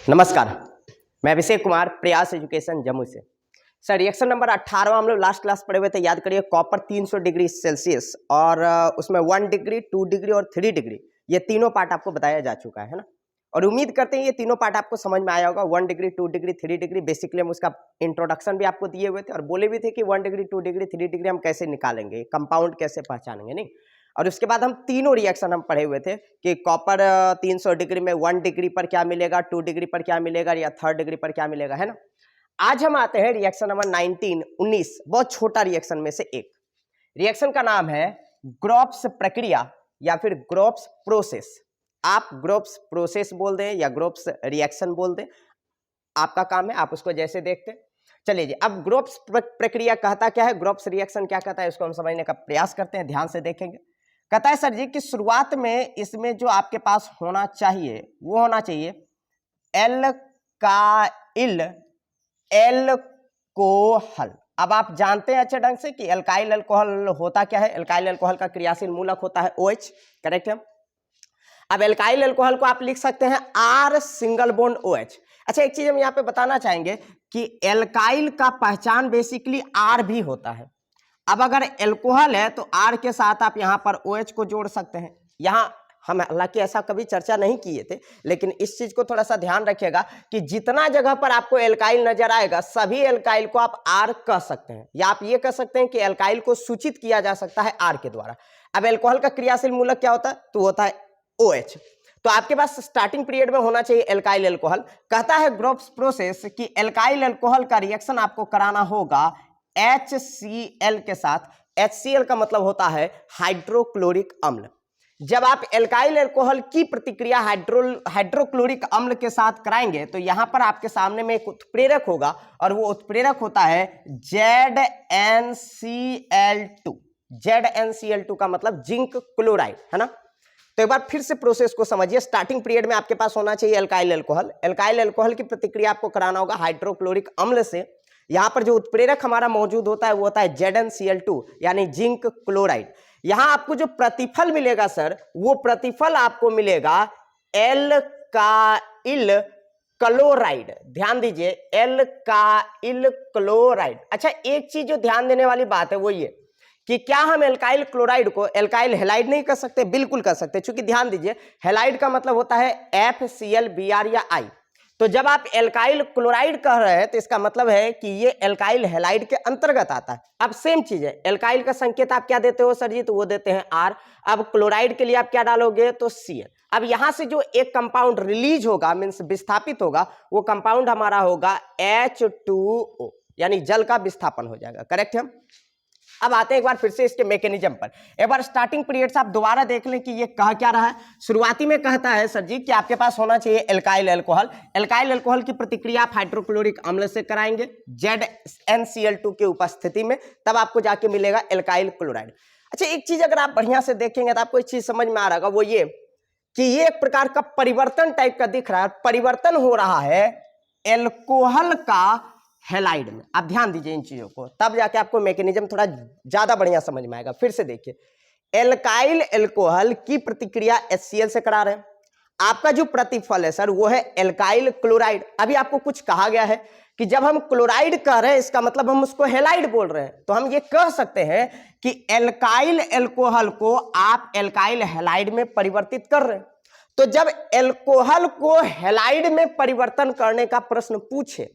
नमस्कार, मैं अभिषेक कुमार, प्रयास एजुकेशन जम्मू से। सर रिएक्शन नंबर 18 हम लोग लास्ट क्लास पढ़े हुए थे, याद करिए। कॉपर 300 डिग्री सेल्सियस और उसमें 1 डिग्री, 2 डिग्री और 3 डिग्री, ये तीनों पार्ट आपको बताया जा चुका है ना। और उम्मीद करते हैं ये तीनों पार्ट आपको समझ में आया होगा। 1 डिग्री, 2 डिग्री, 3 डिग्री, बेसिकली हम उसका इंट्रोडक्शन भी आपको दिए हुए थे और बोले भी थे कि 1 डिग्री, 2 डिग्री, 3 डिग्री हम कैसे निकालेंगे, कंपाउंड कैसे पहचानेंगे, नहीं। और उसके बाद हम तीनों रिएक्शन हम पढ़े हुए थे कि कॉपर 300 डिग्री में 1 डिग्री पर क्या मिलेगा, 2 डिग्री पर क्या मिलेगा या 3 डिग्री पर क्या मिलेगा, है ना। आज हम आते हैं रिएक्शन नंबर 19, बहुत छोटा रिएक्शन में से एक। रिएक्शन का नाम है ग्रोव्स प्रक्रिया या फिर ग्रोव्स प्रोसेस। आप ग्रोव्स प्रोसेस बोल दें या ग्रोव्स रिएक्शन बोल दें, आपका काम है, आप उसको जैसे देखते। चलिए जी, अब ग्रोव्स प्रक्रिया कहता क्या है, ग्रोव्स रिएक्शन क्या कहता है, इसको हम समझने का प्रयास करते हैं, ध्यान से देखेंगे। कहता है सर जी कि शुरुआत में इसमें जो आपके पास होना चाहिए वो होना चाहिए एल्काइल एल्कोहल। अब आप जानते हैं अच्छे ढंग से कि एल्काइल एल्कोहल होता क्या है। एल्काइल एल्कोहल का क्रियाशील मूलक होता है OH, करेक्ट है। अब एल्काइल एल्कोहल को आप लिख सकते हैं R सिंगल बॉन्ड OH। अच्छा, एक चीज हम यहाँ पे बताना चाहेंगे कि एल्काइल का पहचान बेसिकली R भी होता है। अब अगर एल्कोहल है तो R के साथ आप यहाँ पर OH को जोड़ सकते हैं। यहाँ हम हालांकि ऐसा कभी चर्चा नहीं किए थे, लेकिन इस चीज को थोड़ा सा ध्यान रखिएगा कि जितना जगह पर आपको एल्काइल नजर आएगा सभी एल्काइल को आप R कह सकते हैं, या आप ये कह सकते हैं कि एल्काइल को सूचित किया जा सकता है R के द्वारा। अब एल्कोहल का क्रियाशील मूलक क्या होता है, तो होता है OH। तो आपके पास स्टार्टिंग पीरियड में होना चाहिए एल्काइल एल्कोहल। कहता है ग्रोव्स प्रोसेस कि एल्काइल एल्कोहल का रिएक्शन आपको कराना होगा HCl के साथ। HCl का मतलब होता है हाइड्रोक्लोरिक अम्ल। जब आप एल्काइल एल्कोहल की प्रतिक्रिया हाइड्रोक्लोरिक अम्ल के साथ कराएंगे तो यहां पर आपके सामने में एक उत्प्रेरक होगा और वो उत्प्रेरक होता है ZnCl2। ZnCl2 का मतलब जिंक क्लोराइड, है ना। तो एक बार फिर से प्रोसेस को समझिए। स्टार्टिंग पीरियड में आपके पास होना चाहिए एल्काइल एल्कोहल। एल्काइल एल्कोहल की प्रतिक्रिया आपको कराना होगा हाइड्रोक्लोरिक अम्ल से। यहां पर जो उत्प्रेरक हमारा मौजूद होता है वो होता है ZnCl2 यानी जिंक क्लोराइड। यहां आपको जो प्रतिफल मिलेगा सर, वो प्रतिफल आपको मिलेगा एल्काइल क्लोराइड। ध्यान दीजिए, एल्काइल क्लोराइड। अच्छा, एक चीज जो ध्यान देने वाली बात है वो ये कि क्या हम एल्काइल क्लोराइड को एल्काइल हैलाइड नहीं कर सकते? बिल्कुल कर सकते, क्योंकि ध्यान दीजिए हैलाइड का मतलब होता है FCl Br या I। तो जब आप एल्काइल क्लोराइड कह रहे हैं तो इसका मतलब है कि ये एल्काइल हैलाइड के अंतर्गत आता है। अब सेम चीज है, एल्काइल का संकेत आप क्या देते हो सर जी, तो वो देते हैं R। अब क्लोराइड के लिए आप क्या डालोगे, तो Cl। अब यहां से जो एक कंपाउंड रिलीज होगा, मीन्स विस्थापित होगा, वो कंपाउंड हमारा होगा H2O, यानी जल का विस्थापन हो जाएगा, करेक्ट है। अब आते हैं एक बार फिर से इसके मैकेनिज्म पर। एक बार स्टार्टिंग पीरियड से आप दोबारा देख लें कि ये कह क्या रहा है। शुरुआती में कहता है सर जी कि आपके पास होना चाहिए एल्काइल एल्कोहल। एल्काइल एल्कोहल की प्रतिक्रिया आप हाइड्रोक्लोरिक अम्ल से कराएंगे ZnCl2 की उपस्थिति में, तब आपको जाके मिलेगा एल्काइल क्लोराइड। अच्छा, एक चीज अगर आप बढ़िया से देखेंगे तो आपको एक चीज समझ में आ रहा होगा, वो ये कि ये एक प्रकार का परिवर्तन टाइप का दिख रहा है। परिवर्तन हो रहा है एल्कोहल का हैलाइड में। आप ध्यान दीजिए इन चीजों को, तब जाके आपको मैकेनिज्म थोड़ा ज्यादा बढ़िया समझ में आएगा। फिर से देखिए, एल्काइल एल्कोहल की प्रतिक्रिया HCl से करा रहे हैं। आपका जो प्रतिफल है सर वो है एल्काइल क्लोराइड। अभी आपको कुछ कहा गया है कि जब हम क्लोराइड कह रहे हैं इसका मतलब हम उसको हैलाइड बोल रहे हैं, तो हम ये कह सकते हैं कि एल्काइल एल्कोहल को आप एल्काइल हैलाइड में परिवर्तित कर रहे हैं। तो जब एल्कोहल को हैलाइड में परिवर्तन करने का प्रश्न पूछे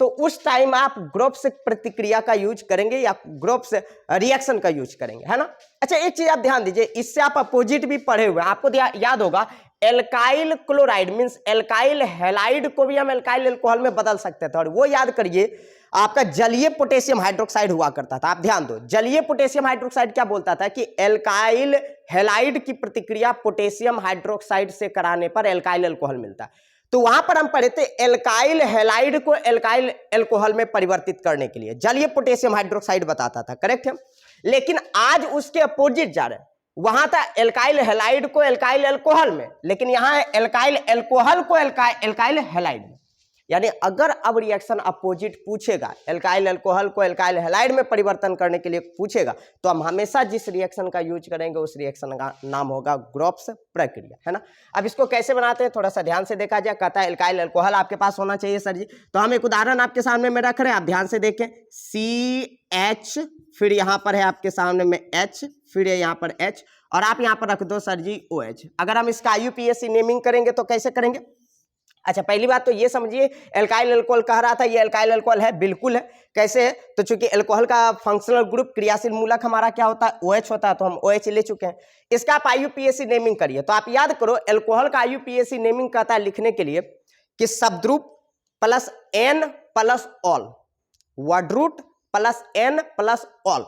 तो उस टाइम आप ग्रोव्स प्रतिक्रिया का यूज करेंगे या ग्रोव्स रिएक्शन का यूज करेंगे, है ना। अच्छा, एक चीज आप ध्यान दीजिए, इससे आप अपोजिट भी पढ़े हुए हैं, आपको याद होगा alkyl chloride means alkyl halide को भी हम एल्काइल एल्कोहल में बदल सकते थे। और वो याद करिए, आपका जलीय पोटेशियम हाइड्रोक्साइड हुआ करता था। आप ध्यान दो, जलीय पोटेशियम हाइड्रोक्साइड क्या बोलता था कि एल्काइल हैलाइड की प्रतिक्रिया पोटेशियम हाइड्रोक्साइड से कराने पर एल्काइल एल्कोहल मिलता है। तो वहां पर हम पढ़े थे एल्काइल हैलाइड को एल्काइल एल्कोहल में परिवर्तित करने के लिए जलीय पोटेशियम हाइड्रोक्साइड बताता था, करेक्ट है। लेकिन आज उसके अपोजिट जा रहे हैं, वहां था एल्काइल हैलाइड को एल्काइल एल्कोहल में, लेकिन यहां है एल्काइल एल्कोहल को एल्काइल हैलाइड में। यानी अगर अब रिएक्शन अपोजिट पूछेगा, एल्काइल अल्कोहल को एल्काइल हैलाइड में परिवर्तन करने के लिए पूछेगा, तो हम हमेशा जिस रिएक्शन का यूज करेंगे उस रिएक्शन का नाम होगा ग्रोफ्स प्रक्रिया, है ना। अब इसको कैसे बनाते हैं थोड़ा सा ध्यान से देखा जाए। कहता है एल्काइल अल्कोहल आपके पास होना चाहिए सर जी, तो हम एक उदाहरण आपके सामने में रख रहे हैं, आप ध्यान से देखें। CH, फिर यहाँ पर है आपके सामने में H, फिर है यहाँ पर H, और आप यहाँ पर रख दो सर जी OH। अगर हम इसका IUPAC नेमिंग करेंगे तो कैसे करेंगे? अच्छा, पहली बात तो ये समझिए, एल्काइल अल्कोहल कह रहा था, ये एल्काइल अल्कोहल है, बिल्कुल है। कैसे है? तो चूंकि अल्कोहल का फंक्शनल ग्रुप क्रियाशील मूलक हमारा क्या होता है? OH होता है, तो हम OH ले चुके हैं। इसका आप IUPAC नेमिंग करिए, तो आप याद करो अल्कोहल का IUPAC नेमिंग कहता है लिखने के लिए कि शब्दरूप plus N plus all, word root plus N plus all,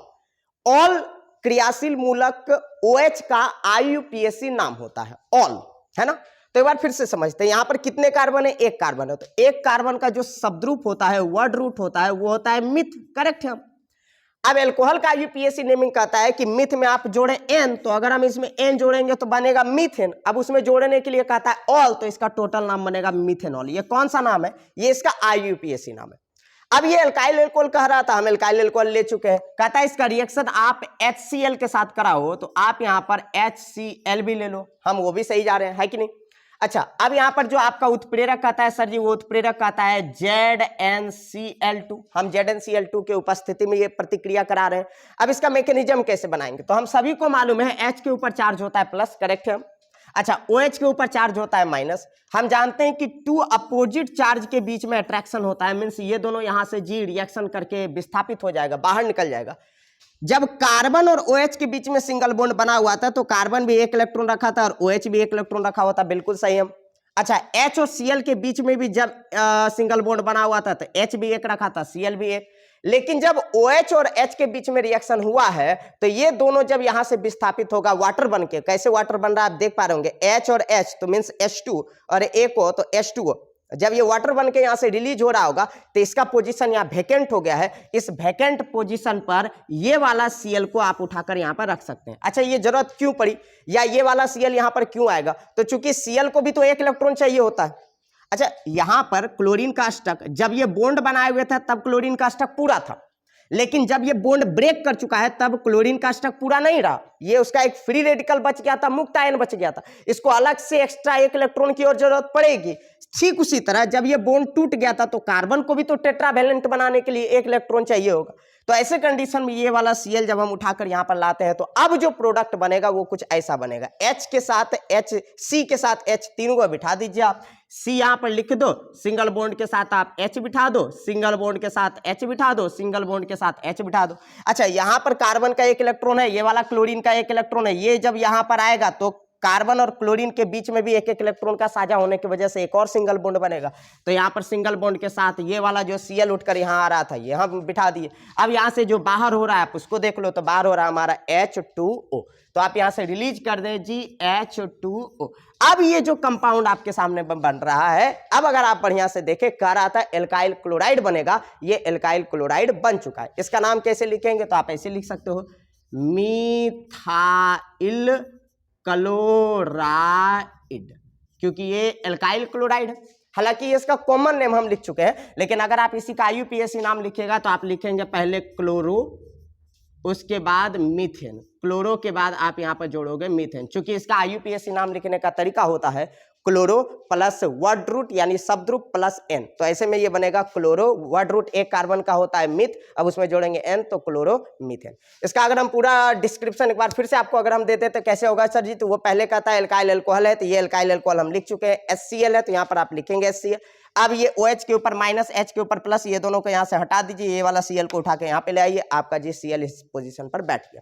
all क्रियाशील मूलक OH का IUPAC नाम होता है, ऑल, है ना। तो एक बार फिर से समझते हैं, यहां पर कितने कार्बन है? एक कार्बन है, तो एक कार्बन का जो शब्दरूप होता है, वर्ड रूट होता है, वो होता है मिथ, करेक्ट है। अब एल्कोहल का IUPAC नेमिंग कहता है कि मिथ में आप जोड़े N, तो अगर हम इसमें N जोड़ेंगे तो बनेगा मीथेन। अब उसमें जोड़ने के लिए कहता है ऑल, तो इसका टोटल नाम बनेगा मीथेनॉल। ये कौन सा नाम है? ये इसका IUPAC नाम है। अब ये एल्काइल अल्कोहल कह रहा था, हम एल्काइल अल्कोहल ले चुके हैं। कहता है इसका रिएक्शन आप HCl के साथ कराओ, तो आप यहां पर HCl भी ले लो, हम वो भी सही जा रहे हैं, है कि नहीं। अच्छा, अब यहां पर जो आपका उत्प्रेरक कहता है सर जी, वो उत्प्रेरक कहता है ZnCl2। हम ZnCl2 के उपस्थिति में ये प्रतिक्रिया करा रहे हैं। अब इसका मैकेनिज्म कैसे बनाएंगे? तो हम सभी को मालूम है H के ऊपर चार्ज होता है प्लस, करेक्ट है। अच्छा, OH के ऊपर चार्ज होता है माइनस। हम जानते हैं कि टू अपोजिट चार्ज के बीच में अट्रैक्शन होता है, मीन्स ये दोनों यहां से जी रिएक्शन करके विस्थापित हो जाएगा, बाहर निकल जाएगा। जब कार्बन और OH के बीच में सिंगल बॉन्ड बना हुआ था, तो कार्बन भी एक इलेक्ट्रॉन रखा था और OH भी एक इलेक्ट्रॉन रखा हुआ था, बिल्कुल सही है। अच्छा, H और Cl के बीच में भी जब सिंगल बॉन्ड बना हुआ था, तो H भी एक रखा था, Cl भी एक। लेकिन जब OH और H के बीच में रिएक्शन हुआ है, तो ये दोनों जब यहां से विस्थापित होगा वाटर बन के, कैसे वाटर बन रहा है आप देख पा रहे होंगे, H और H तो मीन्स H2, और एक हो तो H2O। जब ये वाटर बन के यहां से रिलीज हो रहा होगा, तो इसका पोजीशन यहाँ वैकेंट हो गया है। इस वैकेंट पोजीशन पर ये वाला Cl को आप उठाकर यहाँ पर रख सकते हैं। अच्छा, ये जरूरत क्यों पड़ी, या ये वाला Cl यहाँ पर क्यों आएगा? तो चूंकि Cl को भी तो एक इलेक्ट्रॉन चाहिए होता है। अच्छा, यहां पर क्लोरीन का स्टक, जब ये बॉन्ड बनाए हुए था तब क्लोरीन का स्टक पूरा था, लेकिन जब ये बॉन्ड ब्रेक कर चुका है तब क्लोरीन का स्टक पूरा नहीं रहा, ये उसका एक फ्री रेडिकल बच गया था, मुक्त आयन बच गया था। इसको अलग से एक्स्ट्रा एक इलेक्ट्रॉन की और जरूरत पड़ेगी। ठीक उसी तरह जब ये बॉन्ड टूट गया था, तो कार्बन को भी तो टेट्रावैलेंट बनाने के लिए एक इलेक्ट्रॉन चाहिए होगा। तो ऐसे कंडीशन में ये वाला Cl जब हम उठाकर यहां पर लाते हैं, तो अब जो प्रोडक्ट बनेगा वो कुछ ऐसा बनेगा। H के साथ H, C के साथ H, तीनों को बिठा दीजिए आप। C यहां पर लिख दो, सिंगल बॉन्ड के साथ आप H बिठा दो, सिंगल बॉन्ड के साथ H बिठा दो, सिंगल बॉन्ड के साथ H बिठा दो। अच्छा, यहां पर कार्बन का एक इलेक्ट्रॉन है, ये वाला क्लोरीन का एक इलेक्ट्रॉन है। ये जब यहां पर आएगा तो कार्बन और क्लोरीन के बीच में भी एक एक इलेक्ट्रॉन का साझा होने की वजह से एक और सिंगल बॉन्ड बनेगा। तो यहाँ पर सिंगल बॉन्ड के साथ ये वाला जो Cl उठकर यहाँ आ रहा था, ये हम बिठा दिए। अब यहाँ से जो बाहर हो रहा है आप उसको देख लो, तो बाहर हो रहा है हमारा H2O, तो आप यहाँ से रिलीज कर दें जी H2O। अब ये जो कंपाउंड आपके सामने बन रहा है, अब अगर आप बढ़िया से देखें, कह रहा था एल्काइल क्लोराइड बनेगा, ये एल्काइल क्लोराइड बन चुका है। इसका नाम कैसे लिखेंगे? तो आप ऐसे लिख सकते हो, मीथाइल क्लोराइड, क्योंकि ये एल्काइल क्लोराइड है। हालांकि इसका कॉमन नेम हम लिख चुके हैं, लेकिन अगर आप इसी का IUPAC नाम लिखेगा तो आप लिखेंगे पहले क्लोरो, उसके बाद मीथेन, क्लोरो के बाद आप यहां पर जोड़ोगे मीथेन। चूंकि इसका IUPAC नाम लिखने का तरीका होता है क्लोरो प्लस वर्ड रूट यानी शब्द रूप प्लस N, तो ऐसे में ये बनेगा क्लोरो, वर्ड रूट एक कार्बन का होता है मिथ, अब उसमें जोड़ेंगे N, तो क्लोरो मीथेन। इसका अगर हम पूरा डिस्क्रिप्शन एक बार फिर से आपको अगर हम देते तो कैसे होगा सर जी? तो वो पहले कहता है एल्काइल अल्कोहल है, तो ये एल्काइल अल्कोहल हम लिख चुके हैं। HCl है, तो यहाँ पर आप लिखेंगे HCl। अब ये OH के ऊपर माइनस, H के ऊपर प्लस, ये दोनों को यहाँ से हटा दीजिए, ये वाला Cl को उठा के यहाँ पे ले आइए, आपका जी Cl इस पोजीशन पर बैठ गया।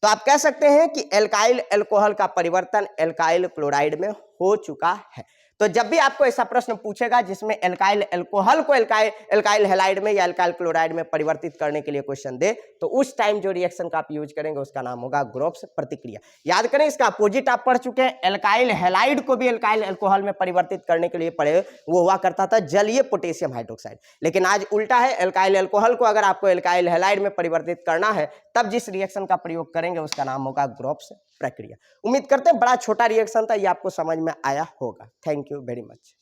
तो आप कह सकते हैं कि एल्काइल अल्कोहल का परिवर्तन एल्काइल क्लोराइड में हो चुका है। तो जब भी आपको ऐसा प्रश्न पूछेगा जिसमें एल्काइल अल्कोहल को एल्काइल हैलाइड में या एल्काइल क्लोराइड में परिवर्तित करने के लिए क्वेश्चन दे, तो उस टाइम जो रिएक्शन का आप यूज करेंगे उसका नाम होगा ग्रोफ्स प्रतिक्रिया। याद करें, इसका अपोजिट आप पढ़ चुके हैं, एल्काइल हैलाइड को भी एल्काइल अल्कोहल में परिवर्तित करने के लिए पढ़े, वो हुआ करता था जलीय पोटेशियम हाइड्रोक्साइड। लेकिन आज उल्टा है, एल्काइल अल्कोहल को अगर आपको एल्काइल हैलाइड में परिवर्तित करना है, तब जिस रिएक्शन का प्रयोग करेंगे उसका नाम होगा ग्रोफ्स प्रक्रिया। उम्मीद करते हैं बड़ा छोटा रिएक्शन था, ये आपको समझ में आया होगा। Thank you very much.